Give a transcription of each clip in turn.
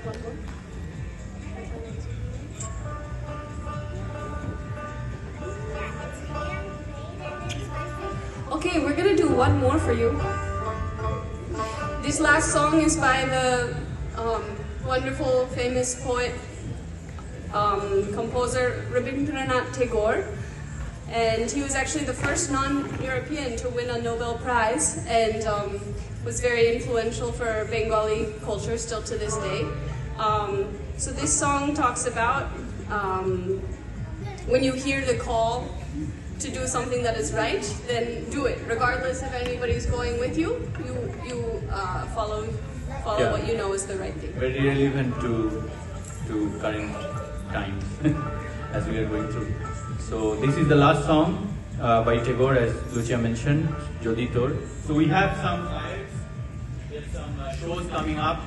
Okay, we're gonna do one more for you. This last song is by the wonderful, famous poet, composer Rabindranath Tagore. And he was actually the first non-European to win a Nobel Prize, and was very influential for Bengali culture still to this day. So this song talks about when you hear the call to do something that is right, then do it. Regardless if anybody's going with you, you follow what you know is the right thing. Very relevant to current times as we are going through. So this is the last song by Tagore, as Lucia mentioned, Jodi Tor. So we have some lives, there's some shows coming up.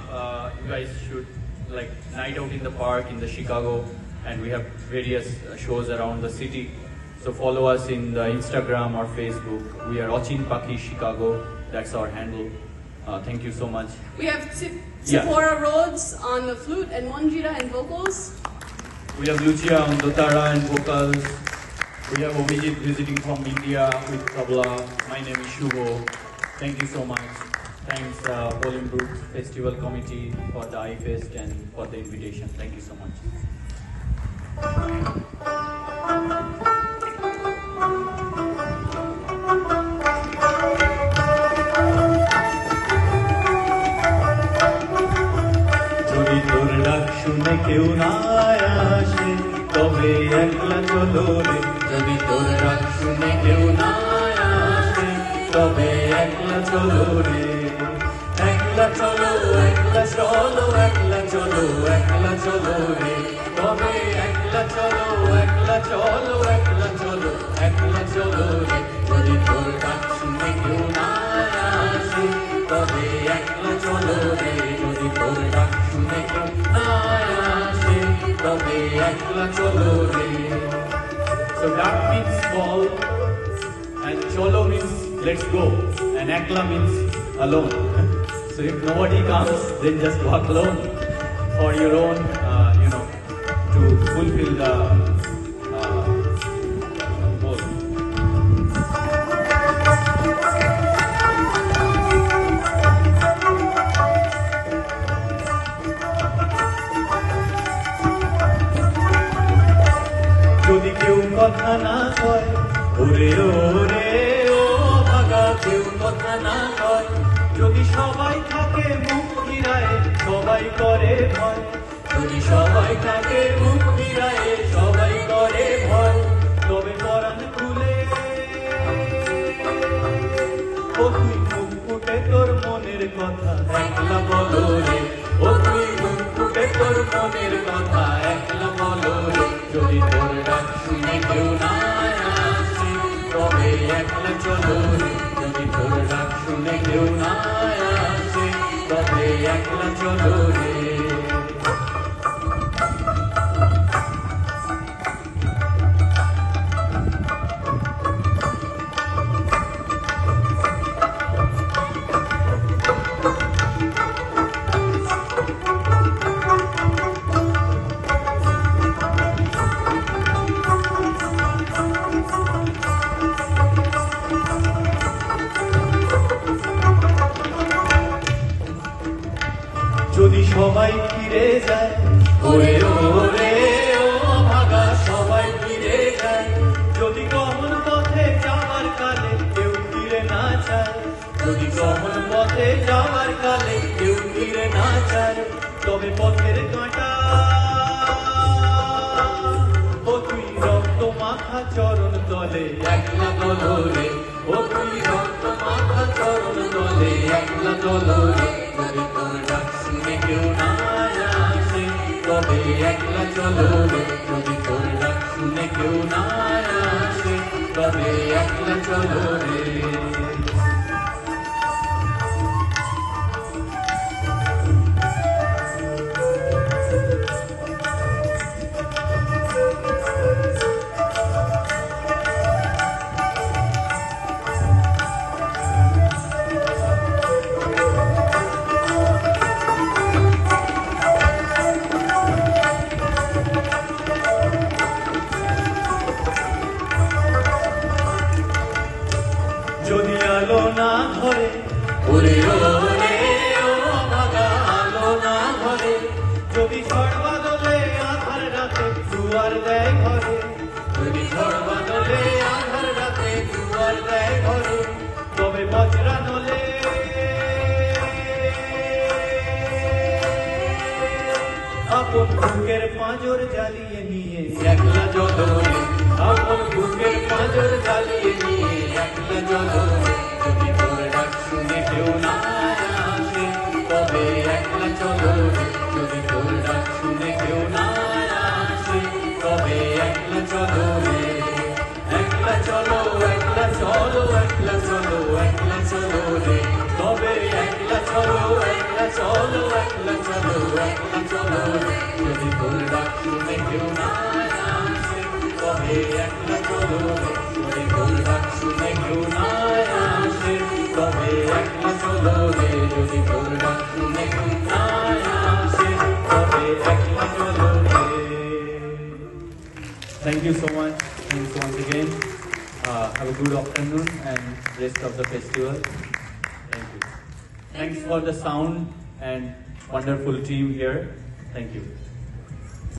You guys should, like, night out in the park in the Chicago, and we have various shows around the city. So follow us in the Instagram or Facebook. We are Ochin Paki Chicago. That's our handle. Thank you so much. We have Sephora Rhodes on the flute and Monjira and vocals. We have Lucia on dotara and vocals. We have Obijit visiting from India with tabla. My name is Shubho. Thank you so much. Thanks Bolingbrook Festival Committee for the iFest and for the invitation. Thank you so much. যদি তোর ডাক শুনে কেউ না আসে তবে একলা চলো রে যদি তোর ডাক শুনে কেউ না আসে তবে একলা চলো রে একলা চলো একলা চলো একলা চলো একলা চলো রে তবে একলা চলো একলা চলো একলা চলো একলা চলো রে যদি তোর ডাক শুনে কেউ না আসে তবে একলা চলো রে যদি তোর ডাক শুনে কেউ না আসে তবে একলা চলো রে So ডাক means call and cholo means let's go and ekla means alone. So if nobody comes, then just walk alone for your own, to fulfill the goal. যদি কেউ কথা না কয় ওরে ওরে ও ভাগা কেউ কথা না কয় যদি সবাই থাকে মুখ ফিরায় সবাই করে ভয় যদি সবাই থাকে মুখ ফিরায় সবাই করে ভয় তবে পরাণ খুলে ও তুই মুখ ফুটে তোর মনের কথা একলা বলো রে ও তুই মুখ ফুটে তোর মনের কথা একলা বলো রে যদি তোর ডাক শুনে কেউ না আসে তবে একলা চলো রে যদি তোর ডাক শুনে কেউ না আসে তবে একলা চলো রে যদি সবাই ফিরে যায় ওরে ওরে ও ভাগা সবাই ফিরে যায় যদি গমন পথে যাওয়ার কালে কেউ ফিরে না চায় যদি গমন পথে যাওয়ার কালে কেউ ফিরে না চায় তবে পথের কাঁটা ও তুই রক্ত মাথা চরণ তলে একলা দলো রে ও তুই রক্ত মাথা চরণ তলে একলা দলো রে যদি তোর ডাক শুনে কেউ না আসে তবে একলা চলো রে যদি তোর ডাক শুনে কেউ না আসে তবে একলা চলো রে যদি ঝড় বাদলে আধার রাতে দুয়ার দেয় ঘরে, যদি ঝড় বাদলে আধার রাতে দুয়ার দেয় ঘরে, তবে বজ্রা নলে আপন বুকের পাঁজর জ্বালিয়ে নিয়ে একলা জ্বলরে, আপন বুকের পাঁজর জ্বালিয়ে নিয়ে একলা জ্বলরে। যদি তোর ডাক শুনে কেউ না আসে তবে একলা চলো রে, যদি তোর ডাক শুনে কেউ না আসে তবে একলা চলো রে। একলা চলো, একলা চলো, একলা চলো, একলা চলো রে, তবে একলা চলো, একলা চলো, একলা চলো, একলা চলো রে। যদি তোর ডাক শুনে কেউ না আসে তবে একলা চলো রে, যদি তোর ডাক শুনে কেউ না আসে তবে একলা চলো রে, যদি তোর ডাক শুনে কেউ না আসে তবে একলা চলো রে। Thank you so much. Thanks once again. Have a good afternoon and rest of the festival. Thank you. Thanks for the sound and wonderful team here. Thank you.